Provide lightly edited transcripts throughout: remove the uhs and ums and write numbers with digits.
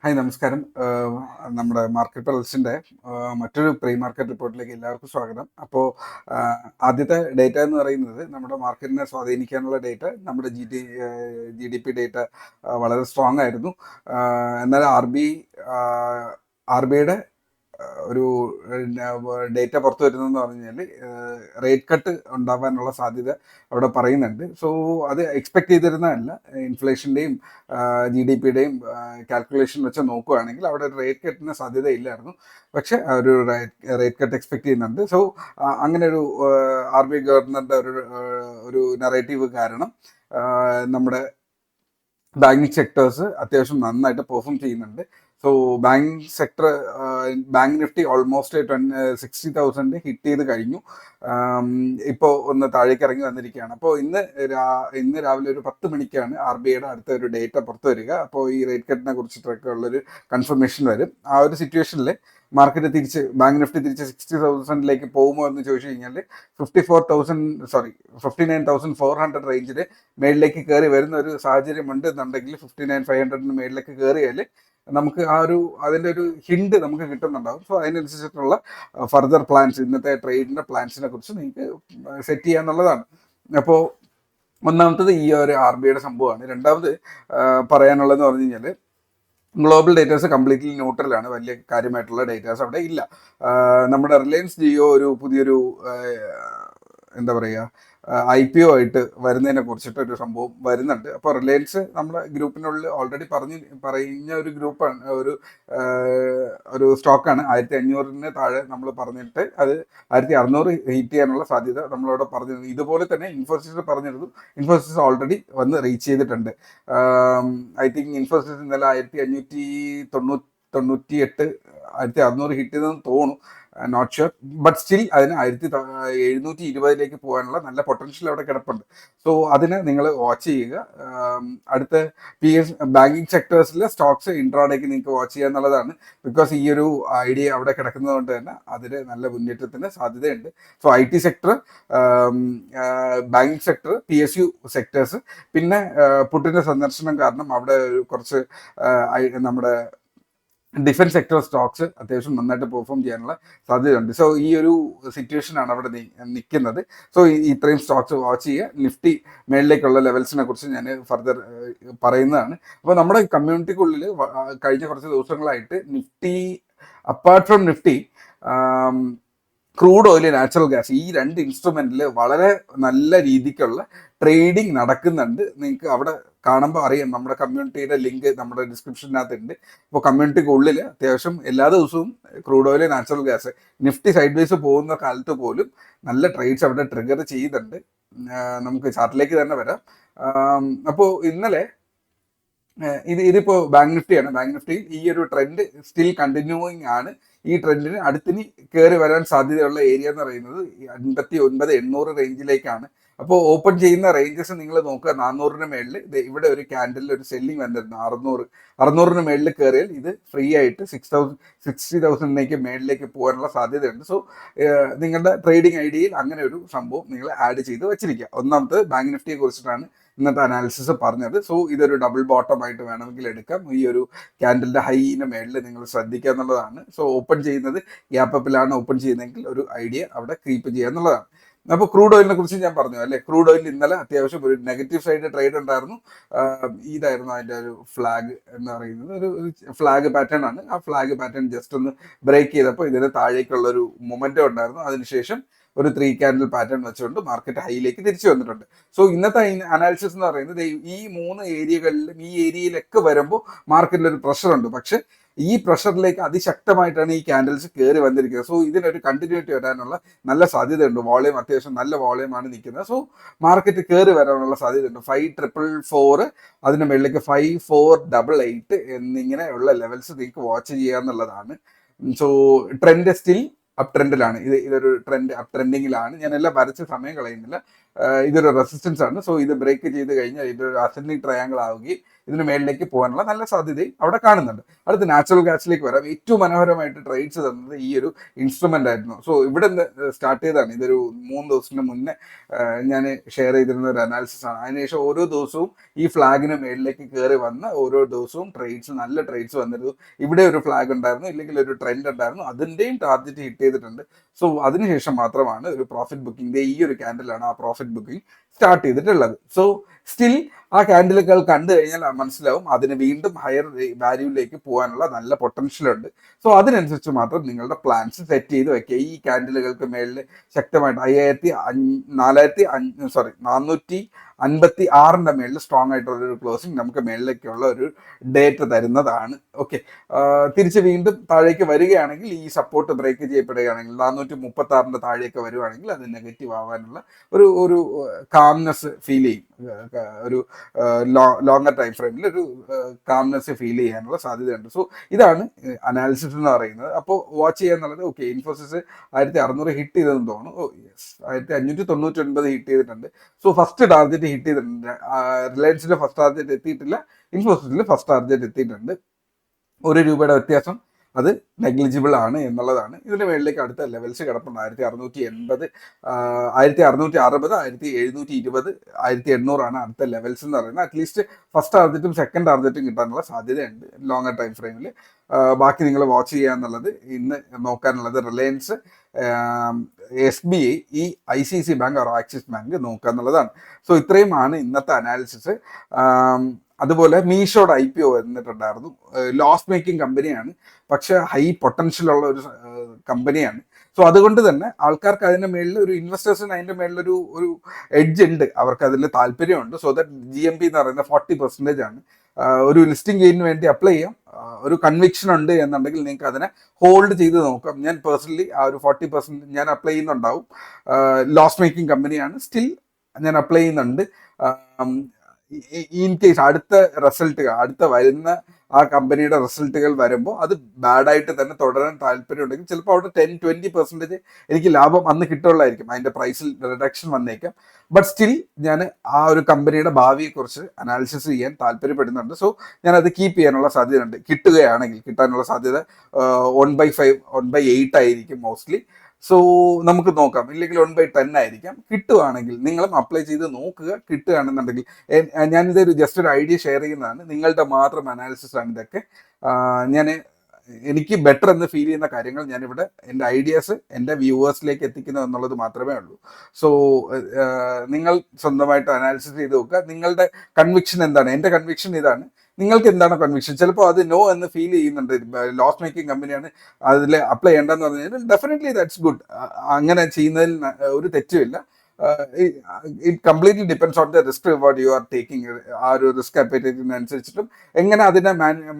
Hi നമസ്കാരം. നമ്മുടെ market പൾസിൻ്റെ മറ്റൊരു പ്രീ മാർക്കറ്റ് റിപ്പോർട്ടിലേക്ക് എല്ലാവർക്കും സ്വാഗതം. അപ്പോൾ ആദ്യത്തെ ഡേറ്റ എന്ന് പറയുന്നത് നമ്മുടെ മാർക്കറ്റിനെ സ്വാധീനിക്കാനുള്ള ഡേറ്റ നമ്മുടെ ജി ഡി പി ഡേറ്റ വളരെ സ്ട്രോങ് ആയിരുന്നു. എന്നാൽ ആർ ബിയുടെ ഒരു ഡേറ്റ പുറത്തു വരുന്നതെന്ന് പറഞ്ഞു കഴിഞ്ഞാൽ റേറ്റ് കട്ട് ഉണ്ടാവാനുള്ള സാധ്യത അവിടെ പറയുന്നുണ്ട്. സോ അത് എക്സ്പെക്ട് ചെയ്തിരുന്നതല്ല. ഇൻഫ്ലേഷൻ്റെയും ജി ഡി പിയുടെയും കാൽക്കുലേഷൻ വെച്ച് നോക്കുകയാണെങ്കിൽ അവിടെ ഒരു റേറ്റ് കട്ടിന് സാധ്യതയില്ലായിരുന്നു. പക്ഷെ ഒരു റേറ്റ് കട്ട് എക്സ്പെക്ട് ചെയ്യുന്നുണ്ട്. സോ അങ്ങനെ ഒരു ആർ ബി ഐ ഗവർണറുടെ ഒരു നറേറ്റീവ് കാരണം നമ്മുടെ ബാങ്കിങ് സെക്ടേഴ്സ് അത്യാവശ്യം നന്നായിട്ട് പെർഫോം ചെയ്യുന്നുണ്ട്. So bank Nifty almost 60,000 hit ചെയ്ത് കഴിഞ്ഞു. ഇപ്പോൾ ഒന്ന് താഴേക്ക് ഇറങ്ങി വന്നിരിക്കുകയാണ്. അപ്പോൾ ഇന്ന് രാവിലെ ഒരു 10 മണിക്കാണ് ആർ ബി ഐയുടെ അടുത്ത ഒരു ഡേറ്റ പുറത്തു വരിക. അപ്പോൾ ഈ റേറ്റ് കട്ടിനെ കുറിച്ചിട്ടൊക്കെ ഉള്ളൊരു കൺഫർമേഷൻ വരും. ആ ഒരു സിറ്റുവേഷനിൽ മാർക്കറ്റ് ബാങ്ക് നിഫ്റ്റി തിരിച്ച് 60,000 പോകുമോ എന്ന് ചോദിച്ചു കഴിഞ്ഞാൽ 59,400 റേഞ്ചിൽ മേളിലേക്ക് കയറി വരുന്ന ഒരു സാഹചര്യം ഉണ്ട് എന്നുണ്ടെങ്കിൽ 59,500 മേളിലേക്ക് കയറിയാൽ നമുക്ക് അതിൻ്റെ ഒരു ഹിന്റ് നമുക്ക് കിട്ടുന്നുണ്ടാവും. സോ അതിനനുസരിച്ചിട്ടുള്ള ഫർദർ പ്ലാൻസ്, ഇന്നത്തെ ട്രേഡിൻ്റെ പ്ലാൻസിനെ കുറിച്ച് നിങ്ങൾക്ക് സെറ്റ് ചെയ്യാന്നുള്ളതാണ്. അപ്പോൾ ഒന്നാമത്തത് ഈ ഒരു ആർ ബി ഐയുടെ സംഭവമാണ്. രണ്ടാമത് പറയാനുള്ളതെന്ന് പറഞ്ഞു കഴിഞ്ഞാൽ ഗ്ലോബൽ ഡേറ്റാസ് കംപ്ലീറ്റ്ലി ന്യൂട്രലാണ്. വലിയ കാര്യമായിട്ടുള്ള ഡേറ്റാസ് അവിടെ ഇല്ല. നമ്മുടെ റിലയൻസ് ജിയോ ഒരു പുതിയൊരു എന്താ പറയുക IPO ആയിട്ട് വരുന്നതിനെ കുറിച്ചിട്ട് ഒരു സംഭവം വരുന്നുണ്ട്. അപ്പോൾ റിലയൻസ് നമ്മുടെ ഗ്രൂപ്പിനുള്ളിൽ ഓൾറെഡി പറഞ്ഞ ഒരു ഗ്രൂപ്പാണ്, ഒരു സ്റ്റോക്കാണ്. 1500 താഴെ നമ്മൾ പറഞ്ഞിട്ട് അത് 1600 ഹിറ്റ് ചെയ്യാനുള്ള സാധ്യത നമ്മളവിടെ പറഞ്ഞിരുന്നു. ഇതുപോലെ തന്നെ ഇൻഫോസിസ് പറഞ്ഞിരുന്നു. ഇൻഫോസിസ് ഓൾറെഡി വന്ന് റീച്ച് ചെയ്തിട്ടുണ്ട്. ഐ തിങ്ക് ഇൻഫോസിസ് ഇന്നലെ 1598 1600 ഹിറ്റ് ചെയ്തെന്ന് തോന്നുന്നു. നോട്ട് ഷുവർ, ബട്ട് സ്റ്റിൽ അതിന് 1720 പോകാനുള്ള നല്ല പൊട്ടൻഷ്യൽ അവിടെ കിടപ്പുണ്ട്. സോ അതിന് നിങ്ങൾ വാച്ച് ചെയ്യുക. അടുത്ത ബാങ്കിങ് സെക്ടേഴ്സിലെ സ്റ്റോക്സ് ഇൻട്രാഡേക്ക് നിങ്ങൾക്ക് വാച്ച് ചെയ്യുക എന്നുള്ളതാണ്. ബിക്കോസ് ഈ ഒരു ഐഡിയ അവിടെ കിടക്കുന്നത് കൊണ്ട് തന്നെ അതിന് നല്ല മുന്നേറ്റത്തിന് സാധ്യതയുണ്ട്. So IT sector, banking sector, PSU sectors, പിന്നെ പുട്ടിൻ്റെ സന്ദർശനം കാരണം അവിടെ കുറച്ച് നമ്മുടെ ഡിഫൻസ് സെക്ടർ സ്റ്റോക്സ് അത്യാവശ്യം നന്നായിട്ട് പെർഫോം ചെയ്യാനുള്ള സാധ്യതയുണ്ട്. സോ ഈ ഒരു സിറ്റുവേഷനാണ് അവിടെ നിൽക്കുന്നത്. സോ ഇത്രയും സ്റ്റോക്സ് വാച്ച് ചെയ്യുക. നിഫ്റ്റി മേളിലേക്കുള്ള ലെവൽസിനെ കുറിച്ച് ഞാൻ ഫർദർ പറയുന്നതാണ്. അപ്പോൾ നമ്മുടെ കമ്മ്യൂണിറ്റിക്കുള്ളിൽ കഴിഞ്ഞ കുറച്ച് ദിവസങ്ങളായിട്ട് Nifty, apart from Nifty, crude oil, natural gas, ഈ രണ്ട് ഇൻസ്ട്രുമെന്റിൽ വളരെ നല്ല രീതിക്കുള്ള ട്രേഡിങ് നടക്കുന്നുണ്ട്. നിങ്ങൾക്ക് അവിടെ കാണുമ്പോൾ അറിയാം. നമ്മുടെ കമ്മ്യൂണിറ്റിയുടെ ലിങ്ക് നമ്മുടെ ഡിസ്ക്രിപ്ഷനകത്തുണ്ട്. അപ്പോൾ കമ്മ്യൂണിറ്റിക്ക് ഉള്ളിൽ അത്യാവശ്യം എല്ലാ ദിവസവും crude oil, natural gas, Nifty side vase പോകുന്ന കാലത്ത് പോലും നല്ല ട്രേഡ്സ് അവിടെ ട്രിഗർ ചെയ്യുന്നുണ്ട്. നമുക്ക് ചാർട്ടിലേക്ക് തന്നെ വരാം. അപ്പോൾ ഇന്നലെ ഇതിപ്പോൾ ബാങ്ക് നിഫ്റ്റിയാണ്. ബാങ്ക് നിഫ്റ്റിയിൽ ഈ ഒരു ട്രെൻഡ് സ്റ്റിൽ കണ്ടിന്യൂയിങ് ആണ്. ഈ ട്രെൻഡിന് അടുത്തിന് കയറി വരാൻ സാധ്യതയുള്ള ഏരിയ എന്ന് പറയുന്നത് 59,800 റേഞ്ചിലേക്കാണ്. അപ്പോൾ ഓപ്പൺ ചെയ്യുന്ന റേഞ്ചസ് നിങ്ങൾ നോക്കുക. 400 മേളിൽ ഇവിടെ ഒരു ക്യാൻഡലിൽ ഒരു സെല്ലിംഗ് വന്നിരുന്നു. 600 മേളിൽ കയറിയാൽ ഇത് ഫ്രീ ആയിട്ട് 60,000 മേളിലേക്ക് പോകാനുള്ള സാധ്യതയുണ്ട്. സോ നിങ്ങളുടെ ട്രേഡിംഗ് ഐഡിയയിൽ അങ്ങനെ ഒരു സംഭവം നിങ്ങൾ ആഡ് ചെയ്ത് വെച്ചിരിക്കുക. ഒന്നാമത് ബാങ്ക് നിഫ്റ്റിയെ കുറിച്ചിട്ടാണ് ഇന്നത്തെ അനാലിസിസ് പറഞ്ഞത്. സോ ഇതൊരു ഡബിൾ ബോട്ടം ആയിട്ട് വേണമെങ്കിൽ എടുക്കാം. ഈ ഒരു ക്യാൻഡലിന്റെ ഹൈന് മേളിൽ നിങ്ങൾ ശ്രദ്ധിക്കുക എന്നുള്ളതാണ്. സോ ഓപ്പൺ ചെയ്യുന്നത് ഗ്യാപ്പ് അപ്പിലാണ് ഓപ്പൺ ചെയ്യുന്നതെങ്കിൽ ഒരു ഐഡിയ അവിടെ ക്രീപ്പ് ചെയ്യുക എന്നുള്ളതാണ്. അപ്പോൾ ക്രൂഡ് ഓയിലിനെ കുറിച്ച് ഞാൻ പറഞ്ഞു അല്ലേ. ക്രൂഡ് ഓയിൽ ഇന്നലെ അത്യാവശ്യം ഒരു നെഗറ്റീവ് സൈഡ് ട്രേഡ് ഉണ്ടായിരുന്നു. ഇതായിരുന്നു അതിൻ്റെ ഒരു ഫ്ലാഗ് എന്ന് പറയുന്നത്. ഒരു ഫ്ലാഗ് പാറ്റേൺ ആണ്. ആ ഫ്ലാഗ് പാറ്റേൺ ജസ്റ്റ് ഒന്ന് ബ്രേക്ക് ചെയ്തപ്പോൾ ഇതിന് താഴേക്കുള്ള ഒരു മൊമെന്റം ഉണ്ടായിരുന്നു. അതിനുശേഷം ഒരു 3 ക്യാൻഡിൽ പാറ്റേൺ വെച്ചുകൊണ്ട് മാർക്കറ്റ് ഹൈയിലേക്ക് തിരിച്ചു വന്നിട്ടുണ്ട്. സോ ഇന്നത്തെ അനാലിസിസ് എന്ന് പറയുന്നത് ഈ 3 ഏരിയകളിലും, ഈ ഏരിയയിലൊക്കെ വരുമ്പോൾ മാർക്കറ്റിൽ ഒരു പ്രഷറുണ്ട്. പക്ഷെ ഈ പ്രഷറിലേക്ക് അതിശക്തമായിട്ടാണ് ഈ ക്യാൻഡിൽസ് കയറി വന്നിരിക്കുന്നത്. സോ ഇതിനൊരു കണ്ടിന്യൂറ്റി വരാനുള്ള നല്ല സാധ്യതയുണ്ട്. വോളിയം അത്യാവശ്യം നല്ല വോളിയമാണ് നിൽക്കുന്നത്. സോ മാർക്കറ്റ് കയറി വരാനുള്ള സാധ്യതയുണ്ട്. 5,444, അതിന് മുകളിലേക്ക് 5,488 എന്നിങ്ങനെയുള്ള ലെവൽസ് നിങ്ങൾക്ക് വാച്ച് ചെയ്യാന്നുള്ളതാണ്. സോ ട്രെൻഡ് സ്റ്റിൽ അപ് ട്രെൻഡിലാണ്. ഇതൊരു ട്രെൻഡ് അപ് ട്രെൻഡിങ്ങിലാണ്. ഞാൻ എല്ലാം വരച്ച് സമയം കളയുന്നില്ല. ഇതൊരു റെസിസ്റ്റൻസ് ആണ്. സോ ഇത് ബ്രേക്ക് ചെയ്ത് കഴിഞ്ഞാൽ ഇതൊരു അസെൻഡിങ് ട്രയാങ്കിൾ ആവുകയും ഇതിന് മേളിലേക്ക് പോകാനുള്ള നല്ല സാധ്യതയും അവിടെ കാണുന്നുണ്ട്. അടുത്ത് നാച്ചുറൽ ഗ്യാസിലേക്ക് വരാം. ഏറ്റവും മനോഹരമായിട്ട് ട്രേഡ്സ് തന്നത് ഈ ഒരു ഇൻസ്ട്രുമെന്റ് ആയിരുന്നു. സോ ഇവിടെ നിന്ന് സ്റ്റാർട്ട് ചെയ്താണ്. ഇതൊരു 3 ദിവസത്തിന് മുന്നേ ഞാൻ ഷെയർ ചെയ്തിരുന്ന ഒരു അനാലിസിസ് ആണ്. അതിനുശേഷം ഓരോ ദിവസവും ഈ ഫ്ലാഗിന് മേളിലേക്ക് കയറി വന്ന ഓരോ ദിവസവും ട്രേഡ്സ്, നല്ല ട്രേഡ്സ് വന്നിരുന്നു. ഇവിടെ ഒരു ഫ്ലാഗ് ഉണ്ടായിരുന്നു, ഇല്ലെങ്കിൽ ഒരു ട്രെൻഡ് ഉണ്ടായിരുന്നു, അതിൻ്റെയും ടാർഗറ്റ് ഹിറ്റ് ചെയ്തിട്ടുണ്ട്. സോ അതിനുശേഷം മാത്രമാണ് ഒരു പ്രോഫിറ്റ് ബുക്കിംഗ്, ഈ ഒരു ക്യാൻഡിലാണ് ആ പ്രോഫിറ്റ് ബുക്കിംഗ് സ്റ്റാർട്ട് ചെയ്തിട്ടുള്ളത്. സോ സ്റ്റിൽ ആ ക്യാൻഡിലുകൾ കണ്ടു കഴിഞ്ഞാൽ മനസ്സിലാവും അതിന് വീണ്ടും ഹയർ വാല്യൂയിലേക്ക് പോകാനുള്ള നല്ല പൊട്ടൻഷ്യൽ ഉണ്ട്. സോ അതിനനുസരിച്ച് മാത്രം നിങ്ങളുടെ പ്ലാൻസ് സെറ്റ് ചെയ്ത് വെക്കുക. ഈ ക്യാൻഡിലുകൾക്ക് മേളിൽ ശക്തമായിട്ട് 456 മേളിൽ സ്ട്രോങ് ആയിട്ടുള്ള ഒരു ക്ലോസിംഗ് നമുക്ക് മേളിലേക്കുള്ള ഒരു ഡേറ്റ് തരുന്നതാണ്. ഓക്കെ, തിരിച്ച് വീണ്ടും താഴേക്ക് വരികയാണെങ്കിൽ, ഈ സപ്പോർട്ട് ബ്രേക്ക് ചെയ്യപ്പെടുകയാണെങ്കിൽ 436 താഴേക്ക് വരുവാണെങ്കിൽ അത് നെഗറ്റീവ് ആവാനുള്ള ഒരു കാംനെസ് ഫീൽ ചെയ്യും. ഒരു ലോങ്ങർ ടൈം ഫ്രെയിമിൽ ഒരു കാംനെസ് ഫീൽ ചെയ്യാനുള്ള സാധ്യതയുണ്ട്. സോ ഇതാണ് അനാലിസിസ് എന്ന് പറയുന്നത്. അപ്പോൾ വാച്ച് ചെയ്യാന്നുള്ളത്, ഓക്കെ, ഇൻഫോസിസ് 1600 ഹിറ്റ് ചെയ്തെന്ന് തോന്നുന്നു. ഓ യെസ്, 1599 ഹിറ്റ് ചെയ്തിട്ടുണ്ട്. സോ ഫസ്റ്റ് ടാർഗറ്റ് ഹിറ്റ് ചെയ്തിട്ടുണ്ട്. റിലയൻസിന്റെ ഫസ്റ്റ് ടാർഗറ്റ് എത്തിയിട്ടില്ല, ഇൻഫോസിസിൽ ഫസ്റ്റ് ടാർഗറ്റ് എത്തിയിട്ടുണ്ട്. ₹1 വ്യത്യാസം അത് നെഗ്ലിജിബിൾ ആണ് എന്നുള്ളതാണ്. ഇതിന്റെ മേളിലേക്ക് അടുത്ത ലെവൽസ് കിടപ്പുണ്ട്. 1680, 1660, 1720, 1800 ആണ് അടുത്ത ലെവൽസ് എന്ന് പറയുന്നത്. അറ്റ്ലീസ്റ്റ് ഫസ്റ്റ് ടാർഗറ്റും സെക്കൻഡ് ടാർഗറ്റും കിട്ടാനുള്ള സാധ്യതയുണ്ട് ലോങ്ങർ ടൈം ഫ്രെയിമിൽ. ബാക്കി നിങ്ങൾ വാച്ച് ചെയ്യാന്നുള്ളത്, ഇന്ന് നോക്കാനുള്ളത് റിലയൻസ്, SBI, ഈ ICICI bank or axis bank നോക്കുക എന്നുള്ളതാണ്. സോ ഇത്രയുമാണ് ഇന്നത്തെ അനാലിസിസ്. അതുപോലെ മീഷോയുടെ IPO വന്നിട്ടുണ്ടായിരുന്നു. ലോസ് മേക്കിംഗ് കമ്പനിയാണ്, പക്ഷെ ഹൈ പൊട്ടൻഷ്യൽ ഉള്ള ഒരു കമ്പനിയാണ്. സോ അതുകൊണ്ട് തന്നെ ആൾക്കാർക്ക് അതിൻ്റെ മേളിൽ, ഒരു ഇൻവെസ്റ്റേഴ്സിന് അതിൻ്റെ മേളിലൊരു എഡ്ജ് ഉണ്ട്, അവർക്ക് അതിൽ താല്പര്യമുണ്ട്. സോ ദാറ്റ് GMP എന്ന് പറയുന്നത് 40% ആണ്. ഒരു ലിസ്റ്റിംഗ് ഗെയിനിന് വേണ്ടി അപ്ലൈ ചെയ്യാം. ഒരു കൺവിക്ഷൻ ഉണ്ട് എന്നുണ്ടെങ്കിൽ നിങ്ങൾക്ക് അതിനെ ഹോൾഡ് ചെയ്ത് നോക്കാം. ഞാൻ പേഴ്സണലി ആ ഒരു 40% ഞാൻ അപ്ലൈ ചെയ്യുന്നുണ്ടാവും. ലോസ് മേക്കിംഗ് കമ്പനിയാണ്, സ്റ്റിൽ ഞാൻ അപ്ലൈ ചെയ്യുന്നുണ്ട്. ഇൻ കേസ് അടുത്ത വരുന്ന ആ കമ്പനിയുടെ റിസൾട്ടുകൾ വരുമ്പോൾ അത് ബാഡായിട്ട് തന്നെ തുടരാൻ താല്പര്യം ഉണ്ടെങ്കിൽ ചിലപ്പോൾ അവിടെ 10-20% എനിക്ക് ലാഭം അന്ന് കിട്ടുള്ളായിരിക്കും, അതിൻ്റെ പ്രൈസിൽ റിഡക്ഷൻ വന്നേക്കാം. ബട്ട് സ്റ്റിൽ ഞാൻ ആ ഒരു കമ്പനിയുടെ ഭാവിയെക്കുറിച്ച് അനാലിസിസ് ചെയ്യാൻ താല്പര്യപ്പെടുന്നുണ്ട്. സോ ഞാനത് കീപ്പ് ചെയ്യാനുള്ള സാധ്യതയുണ്ട്. കിട്ടാനുള്ള സാധ്യത 1/5, 1/8 ആയിരിക്കും മോസ്റ്റ്ലി. സോ നമുക്ക് നോക്കാം. ഇല്ലെങ്കിൽ 1/10 ആയിരിക്കാം. കിട്ടുകയാണെങ്കിൽ നിങ്ങളും അപ്ലൈ ചെയ്ത് നോക്കുക. കിട്ടുകയാണെന്നുണ്ടെങ്കിൽ, ഞാനിതൊരു ജസ്റ്റ് ഒരു ഐഡിയ ഷെയർ ചെയ്യുന്നതാണ്, നിങ്ങളുടെ മാത്രം അനാലിസിസ് ആണ് ഇതൊക്കെ. എനിക്ക് ബെറ്റർ എന്ന് ഫീൽ ചെയ്യുന്ന കാര്യങ്ങൾ ഞാനിവിടെ എൻ്റെ ഐഡിയാസ് എൻ്റെ വ്യൂവേഴ്സിലേക്ക് എത്തിക്കുന്നു എന്നുള്ളത് മാത്രമേ ഉള്ളൂ. സോ നിങ്ങൾ സ്വന്തമായിട്ട് അനാലിസിസ് ചെയ്ത് നോക്കുക. നിങ്ങളുടെ കൺവിക്ഷൻ എന്താണ്? എൻ്റെ കൺവിക്ഷൻ ഇതാണ്. നിങ്ങൾക്ക് എന്താണ് കൺവിക്ഷൻ? ചിലപ്പോൾ അത് നോ എന്ന് ഫീൽ ചെയ്യുന്നുണ്ട്, ലോസ് മേക്കിംഗ് കമ്പനിയാണ്, അതിൽ അപ്ലൈ ചെയ്യേണ്ടെന്ന് പറഞ്ഞു കഴിഞ്ഞാൽ ഡെഫിനറ്റ്ലി ദാറ്റ്സ് ഗുഡ്. അങ്ങനെ ചെയ്യുന്നതിൽ ഒരു തെറ്റുമില്ല. It completely depends on the risk reward you are taking. ആ ഒരു റിസ്ക് അപ്പറ്റൈറ്റിനനുസരിച്ചിട്ടും എങ്ങനെ അതിനെ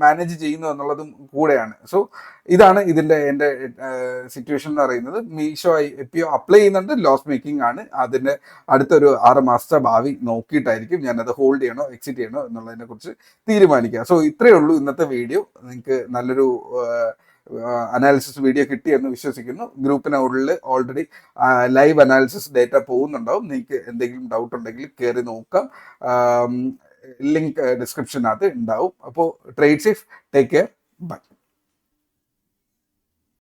മാനേജ് ചെയ്യുന്നു എന്നുള്ളതും കൂടെയാണ്. സോ ഇതാണ് എൻ്റെ സിറ്റുവേഷൻ എന്ന് പറയുന്നത്. മീഷോ IPO അപ്ലൈ ചെയ്യുന്നുണ്ട്, ലോസ് മേക്കിംഗ് ആണ്. അതിൻ്റെ അടുത്തൊരു 6 മാസത്തെ ഭാവി നോക്കിയിട്ടായിരിക്കും ഞാനത് ഹോൾഡ് ചെയ്യണോ എക്സിറ്റ് ചെയ്യണോ എന്നുള്ളതിനെ കുറിച്ച് തീരുമാനിക്കുക. സോ ഇത്രയേ ഉള്ളൂ ഇന്നത്തെ വീഡിയോ. നിങ്ങൾക്ക് നല്ലൊരു അനാലിസിസ് വീഡിയോ കിട്ടിയെന്ന് വിശ്വസിക്കുന്നു. ഗ്രൂപ്പിനുള്ളിൽ ഓൾറെഡി ലൈവ് അനാലിസിസ് ഡേറ്റ പോകുന്നുണ്ടാവും. നിങ്ങൾക്ക് എന്തെങ്കിലും ഡൗട്ട് ഉണ്ടെങ്കിൽ കയറി നോക്കാം. ലിങ്ക് ഡിസ്ക്രിപ്ഷനകത്ത് ഉണ്ടാവും. അപ്പോൾ trade safe, take care, by.